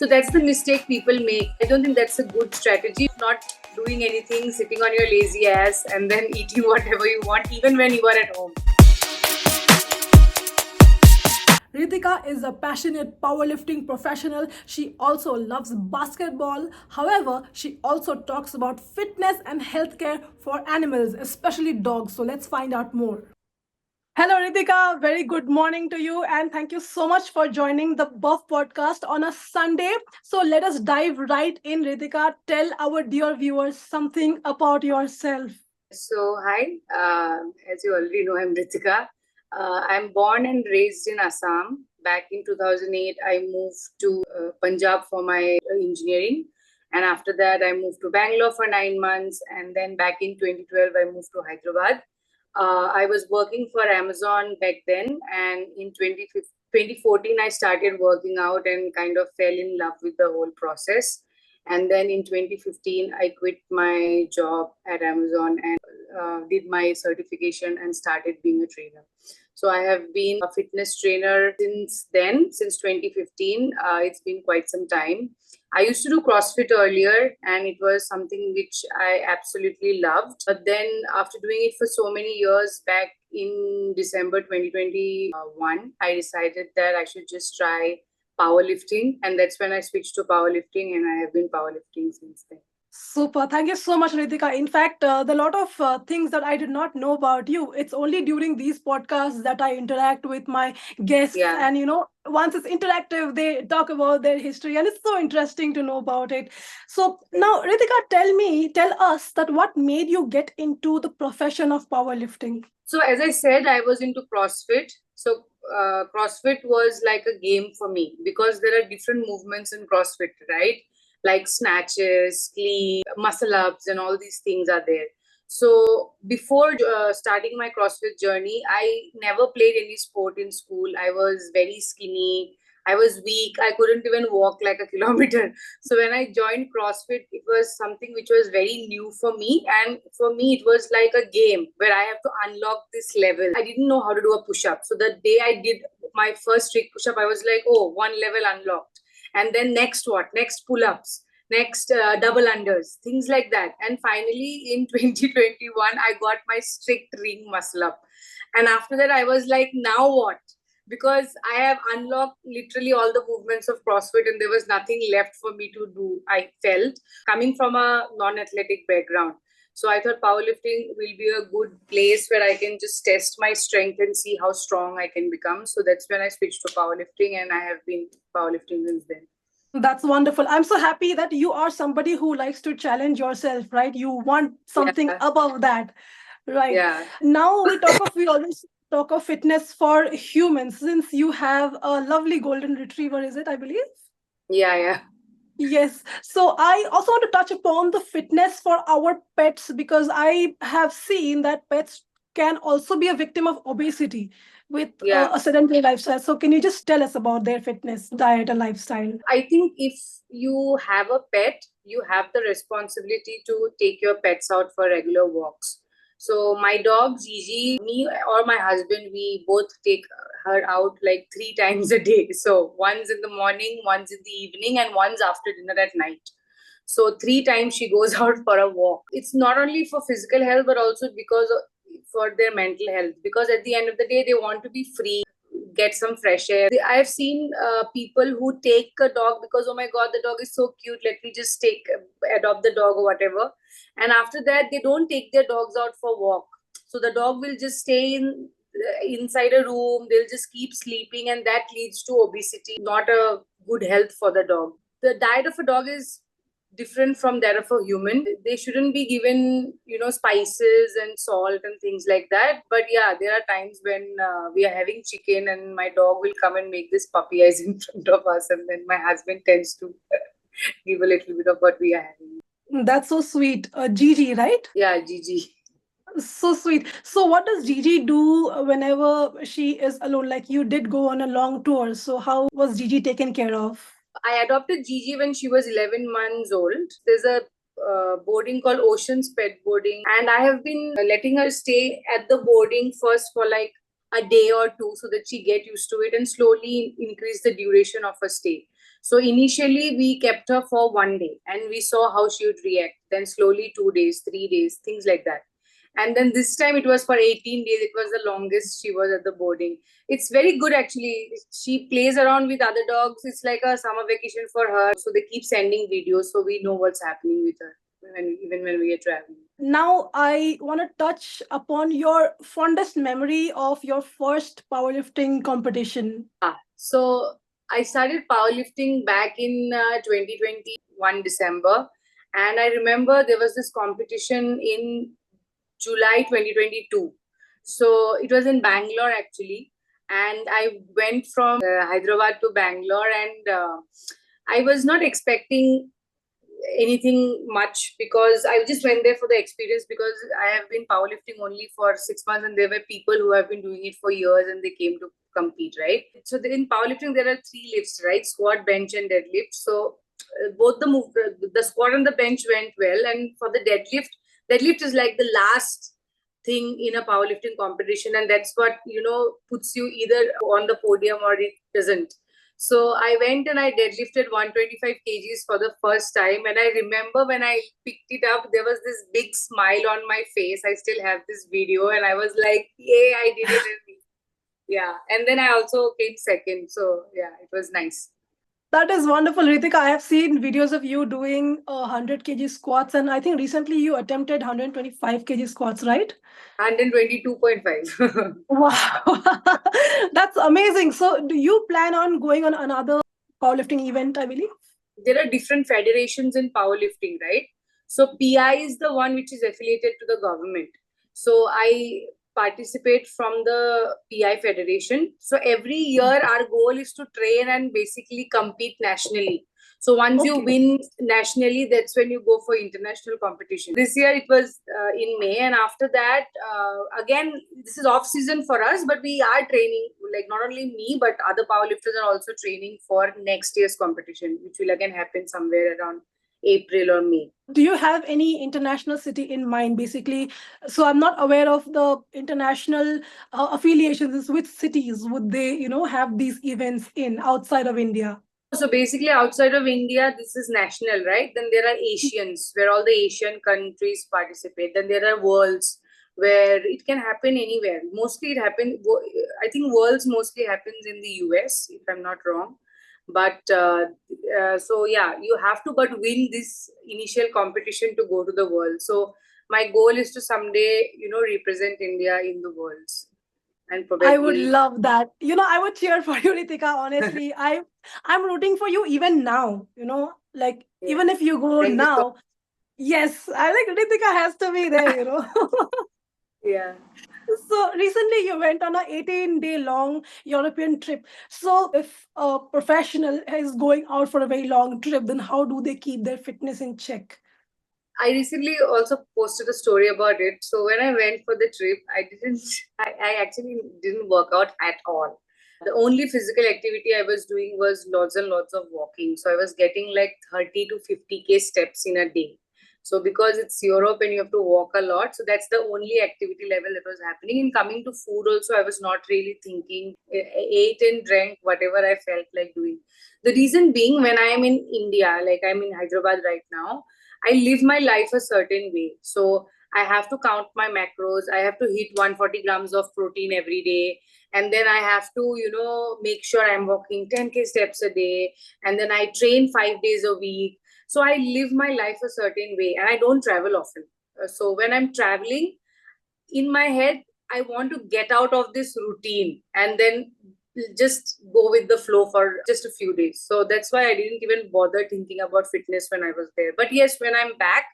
So that's the mistake people make. I don't think that's a good strategy. Not doing anything, sitting on your lazy ass and then eating whatever you want, even when you are at home. Ritika is a passionate powerlifting professional. She also loves basketball. However, she also talks about fitness and healthcare for animals, especially dogs. So let's find out more. Hello, Ritika. Very good morning to you. And thank you so much for joining the Buff podcast on a Sunday. So let us dive right in, Ritika. Tell our dear viewers something about yourself. So, hi, as you already know, I'm Ritika. I'm born and raised in Assam. Back in 2008, I moved to Punjab for my engineering. And after that, I moved to Bangalore for 9 months. And then back in 2012, I moved to Hyderabad. I was working for Amazon back then. And in 2014, I started working out and kind of fell in love with the whole process. And then in 2015, I quit my job at Amazon and did my certification and started being a trainer. So I have been a fitness trainer since then, since 2015. It's been quite some time. I used to do CrossFit earlier and it was something which I absolutely loved. But then after doing it for so many years back in December 2021, I decided that I should just try powerlifting, and that's when I switched to powerlifting, and I have been powerlifting since then. Super. Thank you so much, Ritika. In fact, the lot of things that I did not know about you, it's only during these podcasts that I interact with my guests. Yeah. And, once it's interactive, they talk about their history, and it's so interesting to know about it. So now, Ritika, tell us that what made you get into the profession of powerlifting? So as I said, I was into CrossFit. So CrossFit was like a game for me because there are different movements in CrossFit, right? Like snatches, clean, muscle ups, and all these things are there. So before starting my CrossFit journey, I never played any sport in school. I was very skinny. I was weak. I couldn't even walk like a kilometer. So when I joined CrossFit, it was something which was very new for me. And for me, it was like a game where I have to unlock this level. I didn't know how to do a push up. So the day I did my first strict push up, I was like, oh, one level unlocked. And then next what? Next pull ups. Next double unders, things like that. And finally, in 2021, I got my strict ring muscle up. And after that, I was like, now what? Because I have unlocked literally all the movements of CrossFit and there was nothing left for me to do, I felt, coming from a non athletic background. So I thought powerlifting will be a good place where I can just test my strength and see how strong I can become. So that's when I switched to powerlifting and I have been powerlifting since then. That's wonderful. I'm so happy that you are somebody who likes to challenge yourself, right? You want something above that, right? Yeah. Now we always talk of fitness for humans since you have a lovely golden retriever, is it, I believe? Yeah. Yes. So I also want to touch upon the fitness for our pets because I have seen that pets can also be a victim of obesity with a sedentary lifestyle. So can you just tell us about their fitness, diet, and lifestyle? I think if you have a pet, you have the responsibility to take your pets out for regular walks. So my dog Gigi, me or my husband, we both take her out like 3 times a day. So once in the morning, once in the evening, and once after dinner at night. So 3 times she goes out for a walk. It's not only for physical health, but also because for their mental health. Because at the end of the day, they want to be free, get some fresh air. I've seen people who take a dog because, oh my God, the dog is so cute. Let me just adopt the dog or whatever. And after that, they don't take their dogs out for walk. So the dog will just stay inside a room. They'll just keep sleeping, and that leads to obesity. Not a good health for the dog. The diet of a dog is different from that of a human. They shouldn't be given, spices and salt and things like that. But yeah, there are times when we are having chicken and my dog will come and make this puppy eyes in front of us, and then my husband tends to give a little bit of what we are having. That's so sweet. Gigi, right? Yeah, Gigi. So sweet. So what does Gigi do whenever she is alone? Like you did go on a long tour. So how was Gigi taken care of? I adopted Gigi when she was 11 months old. There's a boarding called Ocean's Pet Boarding, and I have been letting her stay at the boarding first for like a day or two so that she get used to it and slowly increase the duration of her stay. So initially we kept her for 1 day and we saw how she would react. Then slowly 2 days, 3 days, things like that. And then this time it was for 18 days. It was the longest she was at the boarding. It's very good actually. She plays around with other dogs. It's like a summer vacation for her. So they keep sending videos so we know what's happening with her even when we are traveling. Now, I want to touch upon your fondest memory of your first powerlifting competition. So I started powerlifting back in 2021 December, and I remember there was this competition in July 2022. So it was in Bangalore actually, and I went from Hyderabad to Bangalore, and I was not expecting anything much because I just went there for the experience because I have been powerlifting only for 6 months and there were people who have been doing it for years and they came to compete, right? So in powerlifting there are three lifts, right? Squat, bench, and deadlift. So both the squat and the bench went well, and for the deadlift is like the last thing in a powerlifting competition, and that's what puts you either on the podium or it doesn't. So I went and I deadlifted 125 kgs for the first time. And I remember when I picked it up, there was this big smile on my face. I still have this video and I was like, yay, I did it. Yeah. And then I also came second. So yeah, it was nice. That is wonderful, Ritika. I have seen videos of you doing 100 kg squats, and I think recently you attempted 125 kg squats, right? 122.5. Wow, that's amazing. So, do you plan on going on another powerlifting event, I believe? There are different federations in powerlifting, right? So PI is the one which is affiliated to the government. So I participate from the PI federation. So every year our goal is to train and basically compete nationally. So once you Okay. win nationally, that's when you go for international competition. This year it was in May, and after that, again, this is off season for us, but we are training. Like not only me, but other powerlifters are also training for next year's competition, which will again happen somewhere around April or May. Do you have any international city in mind, basically? So I'm not aware of the international affiliations. Which cities would they, have these events in outside of India? So basically, outside of India, this is national, right? Then there are Asians, where all the Asian countries participate. Then there are worlds, where it can happen anywhere. Mostly it happens, I think worlds mostly happens in the US, if I'm not wrong. But so yeah, you have to but win this initial competition to go to the world. So my goal is to someday, represent India in the worlds. And I would probably love that. I would cheer for you, Ritika. Honestly, I'm rooting for you even now. Like yeah. even if you go Thank you so now, yes, I think Ritika has to be there. yeah. So recently you went on a 18-day long European trip. So if a professional is going out for a very long trip, then how do they keep their fitness in check? I recently also posted a story about it. So when I went for the trip, I actually didn't work out at all. The only physical activity I was doing was lots and lots of walking. So I was getting like 30 to 50K steps in a day. So because it's Europe and you have to walk a lot, so that's the only activity level that was happening. In coming to food also, I was not really thinking. I ate and drank whatever I felt like doing. The reason being, when I am in India, like I'm in Hyderabad right now, I live my life a certain way. So I have to count my macros. I have to hit 140 grams of protein every day. And then I have to, make sure I'm walking 10K steps a day. And then I train 5 days a week. So I live my life a certain way and I don't travel often. So when I'm traveling, in my head, I want to get out of this routine and then just go with the flow for just a few days. So that's why I didn't even bother thinking about fitness when I was there. But yes, when I'm back,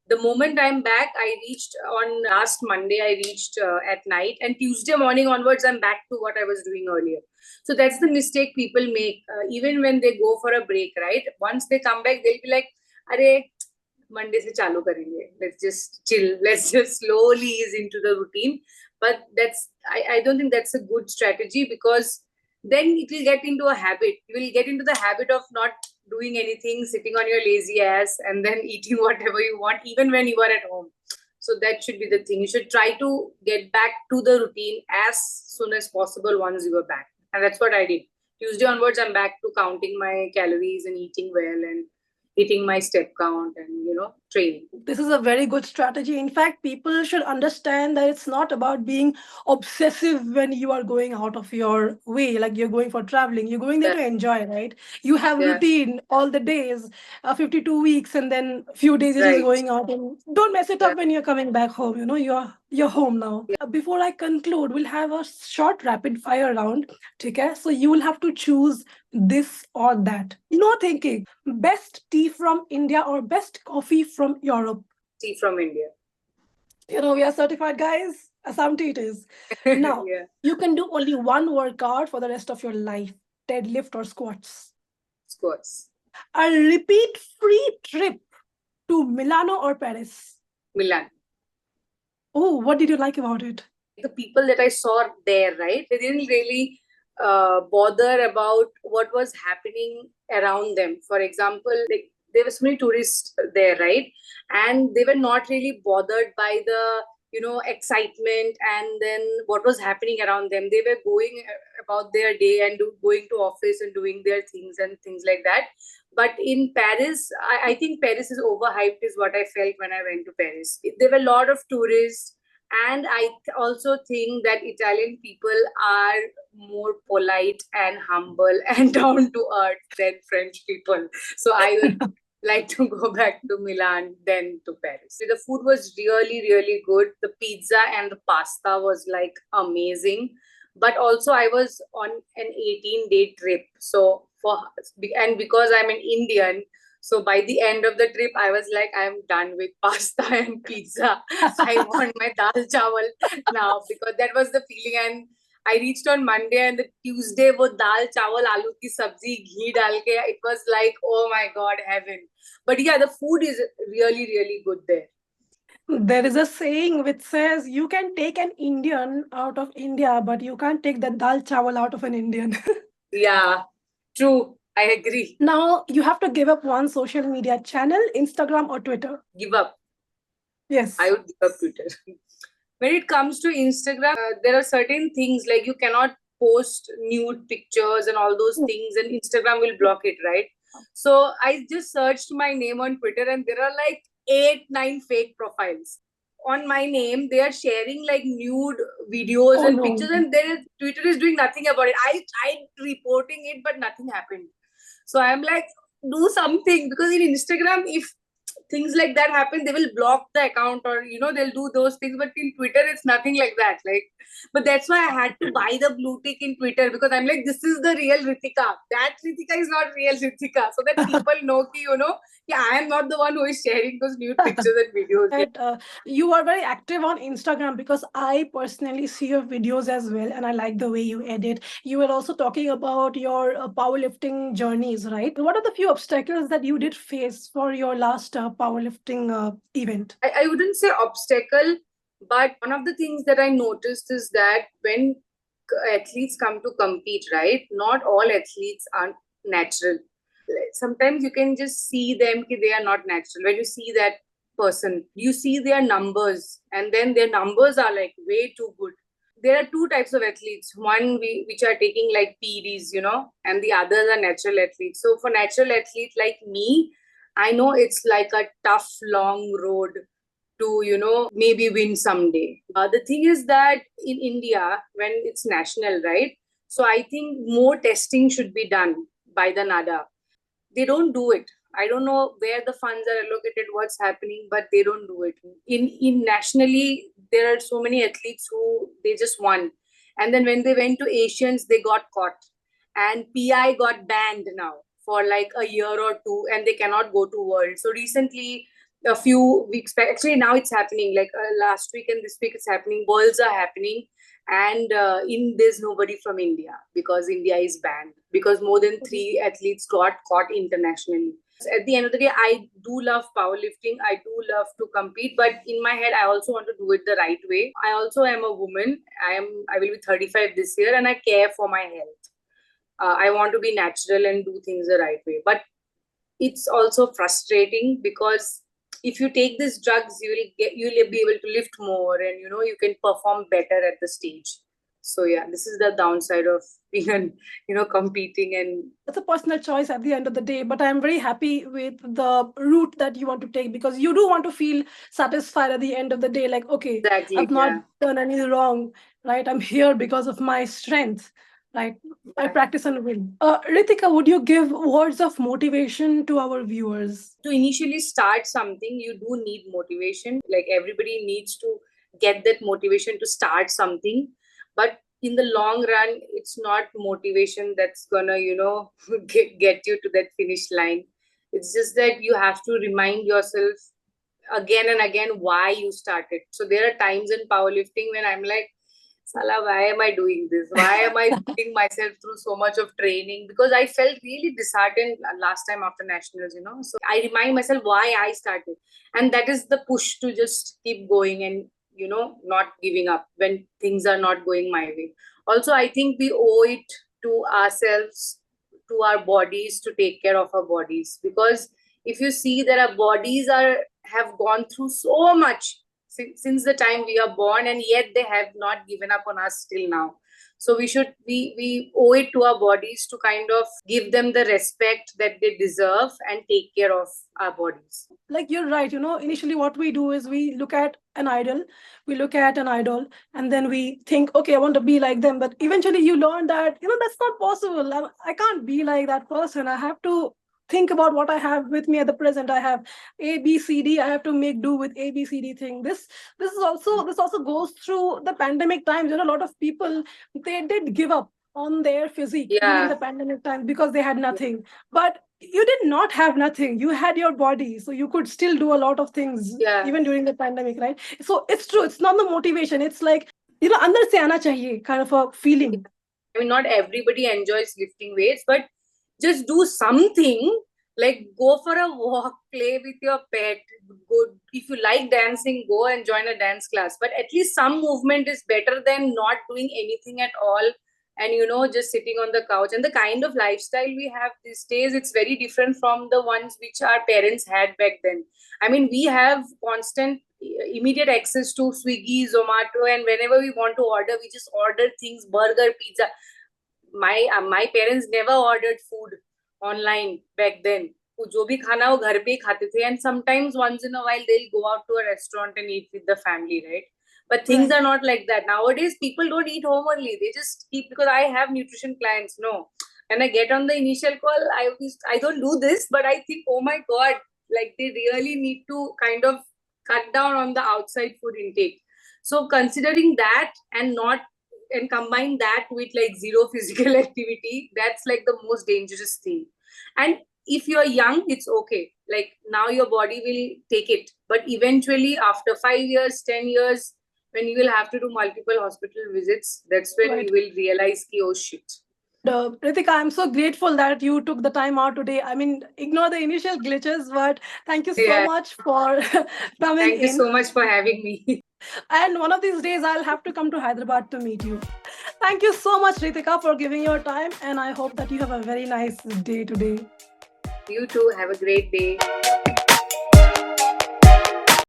the moment I'm back, I reached on last Monday, I reached at night, and Tuesday morning onwards, I'm back to what I was doing earlier. So that's the mistake people make, even when they go for a break, right? Once they come back, they'll be like, Are Monday se chalu karenge. Let's just chill. Let's just slowly ease into the routine. But I don't think that's a good strategy because then it will get into a habit. You will get into the habit of not doing anything, sitting on your lazy ass, and then eating whatever you want, even when you are at home. So that should be the thing. You should try to get back to the routine as soon as possible once you are back. And that's what I did. Tuesday onwards, I'm back to counting my calories and eating well and hitting my step count and, training. This is a very good strategy. In fact, people should understand that it's not about being obsessive when you are going out of your way, like you're going for traveling. You're going there Yeah, to enjoy, right? You have a yeah, routine all the days, 52 weeks, and then few days you're just right. going out, and don't mess it Yeah, up when you're coming back home. You're home now. yeah. Before I conclude, we'll have a short rapid fire round. Okay, so you will have to choose this or that. No thinking. Best tea from India or best coffee from Europe? Tea from India. We are certified guys. Assam tea it is. Now, Yeah, you can do only one workout for the rest of your life, deadlift or squats. squats. A repeat free trip to Milano or Paris. Milan. Oh, what did you like about it? The people that I saw there, right? They didn't really bother about what was happening around them. For example, like there were so many tourists there, right? And they were not really bothered by the excitement and then what was happening around them. They were going about their day and going to office and doing their things and things like that. But in Paris, I think Paris is overhyped, is what I felt when I went to Paris. There were a lot of tourists, and I also think that Italian people are more polite and humble and down to earth than French people. So I would like to go back to Milan than to Paris. The food was really, really good. The pizza and the pasta was like amazing. But also I was on an 18-day trip. So because I'm an Indian, so by the end of the trip, I was like, I'm done with pasta and pizza. I want my dal chawal now, because that was the feeling. And I reached on Monday, and the Tuesday, wo dal chawal, aloo ki sabzi, ghee dal ke, it was like, oh my God, heaven. But yeah, the food is really, really good there. There is a saying which says you can take an Indian out of India, but you can't take the dal chawal out of an Indian. Yeah, true. I agree. Now you have to give up one social media channel, Instagram or Twitter. Give up. Yes. I would give up Twitter. When it comes to Instagram, there are certain things like you cannot post nude pictures and all those things, and Instagram will block it, right? So I just searched my name on Twitter, and there are like 8, 9 fake profiles. On my name, they are sharing like nude videos Oh and no. pictures, and Twitter is doing nothing about it. I tried reporting it, but nothing happened. So I'm like, do something, because in Instagram, if things like that happen, they will block the account, or they'll do those things. But in Twitter, it's nothing like that. Like, but that's why I had to buy the blue tick in Twitter, because I'm like, this is the real Ritika. That Ritika is not real Ritika, so that people know yeah, I am not the one who is sharing those nude pictures and videos. Yeah. That you are very active on Instagram, because I personally see your videos as well, and I like the way you edit. You were also talking about your powerlifting journeys, right? What are the few obstacles that you did face for your last powerlifting event? I wouldn't say obstacle, but one of the things that I noticed is that when athletes come to compete, right, not all athletes are natural. Sometimes you can just see them ki they are not natural. When you see that person, you see their numbers, and then their numbers are like way too good. There are two types of athletes. One which are taking like PDs, and the others are natural athletes. So for natural athletes like me, I know it's like a tough, long road to, maybe win someday. The thing is that in India, when it's national, right? So I think more testing should be done by the NADA. They don't do it. I don't know where the funds are allocated, what's happening, but they don't do it. In nationally, there are so many athletes who they just won. And then when they went to Asians, they got caught. And PI got banned now for like a year or two, and they cannot go to World. So recently, a few weeks back, actually now it's happening, like last week and this week it's happening. Worlds are happening, and in there's nobody from India, because India is banned, because more than 3 athletes got caught internationally. At the end of the day, I do love powerlifting. I do love to compete, but in my head, I also want to do it the right way. I also am a woman. I will be 35 this year, and I care for my health. I want to be natural and do things the right way. But it's also frustrating, because if you take these drugs, you'll be able to lift more, and you can perform better at the stage. So yeah, this is the downside of being, competing. And it's a personal choice at the end of the day, but I'm very happy with the route that you want to take, because you do want to feel satisfied at the end of the day, like, okay, exactly, I've not yeah. done any wrong, right? I'm here because of my strength, right? I Yeah. practice and win. Ritika, would you give words of motivation to our viewers? To initially start something, you do need motivation. Like everybody needs to get that motivation to start something. But in the long run, it's not motivation that's gonna, get you to that finish line. It's just that you have to remind yourself again and again why you started. So there are times in powerlifting when I'm like, Salah, why am I doing this? Why am I putting myself through so much of training? Because I felt really disheartened last time after nationals. So I remind myself why I started. And that is the push to just keep going and, not giving up when things are not going my way. Also, I think we owe it to ourselves, to our bodies, to take care of our bodies. Because if you see that our bodies have gone through so much since the time we are born, and yet they have not given up on us till now. So we owe it to our bodies to kind of give them the respect that they deserve and take care of our bodies. Like, you're right, initially what we do is we look at an idol, and then we think, okay, I want to be like them. But eventually you learn that, that's not possible. I can't be like that person. I have to think about what I have with me at the present. I have ABCD. I have to make do with ABCD thing. This also goes through the pandemic times. A lot of people, they did give up on their physique during Yeah. the pandemic time because they had nothing. But you did not have nothing. You had your body, so you could still do a lot of things, Yeah. even during the pandemic, right? So it's true. It's not the motivation. It's like, andar se aana chahiye kind of a feeling. I mean, not everybody enjoys lifting weights, but just do something, like go for a walk, play with your pet. Go, if you like dancing, go and join a dance class. But at least some movement is better than not doing anything at all, and just sitting on the couch. And the kind of lifestyle we have these days, it's very different from the ones which our parents had back then. I mean, we have constant immediate access to Swiggy, Zomato, and whenever we want to order, we just order things, burger, pizza. My parents never ordered food online back then. जो भी खाना वो घर पे ही खाते थे, and sometimes once in a while they'll go out to a restaurant and eat with the family, right? But things are not like that nowadays. People don't eat home only, they just keep, because I have nutrition clients. No, when I get on the initial call, I don't do this, but I think, oh my god, like they really need to kind of cut down on the outside food intake. So considering that, and combine that with like zero physical activity, that's like the most dangerous thing. And if you're young, it's okay, like now your body will take it, but eventually after 5 years, 10 years, when you will have to do multiple hospital visits, that's when you will realize ki, oh shit. Ritika, I'm so grateful that you took the time out today. I mean, ignore the initial glitches, but thank you so much for coming in. Thank you so much for having me. And one of these days, I'll have to come to Hyderabad to meet you. Thank you so much, Ritika, for giving your time. And I hope that you have a very nice day today. You too. Have a great day.